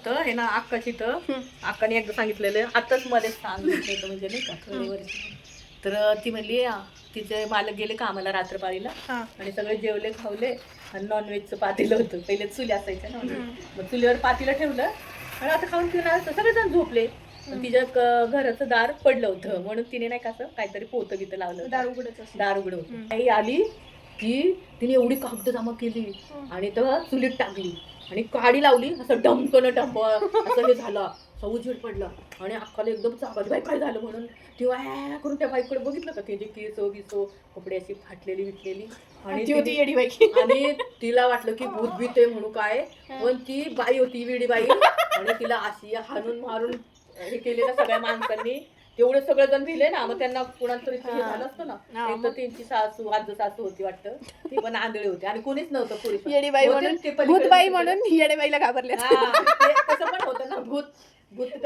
होतं हे ना अक्काची तर अक्काने एकदा सांगितलेलं आताच मध्ये सांगितलं म्हणजे नाही का थोडी वर्षी. तर ती म्हणली तिचे मालक गेले कामाला रात्रपाळीला आणि सगळे जेवले खावले आणि नॉनव्हेजचं पातेलं होतं पहिले चुली असायचं ना मग चुलीवर पातेलं ठेवलं आणि आता खाऊन पिऊन असं सगळेजण झोपले. तिच्या घराचं दार पडलं होतं म्हणून तिने नाही का असं काहीतरी पोतं बितं लावलं दार उघड होतं. आई आली की तिने एवढी कागद जमा केली आणि तर चुलीत टाकली आणि काडी लावली असं डमकन डंप असं हे झालं असं उजेड पडला आणि अक्काला एकदम चांगली बाई काय झालं म्हणून तेव्हा करून त्या बाईकडे बघितलं का तिची केसो बिसो कपडे अशी फाटलेली विटलेली आणि तिला वाटलं की भूत भीत आहे म्हणून काय पण ती बाई होती वेडी बाई आणि तिला अशी हाणून मारून हे केले ना सगळ्या माणसांनी तेवढे सगळेजण भिले ना मग त्यांना कुणाला तरी झालं असतं ना एक तर त्यांची सासू आजू सासू होती वाटतं ती पण आंधळी होती आणि कोणीच नव्हतं पुरुष येडीबाई म्हणून भूतबाई म्हणून येडेबाईला घाबरले तसं पण होतं ना भूत भूत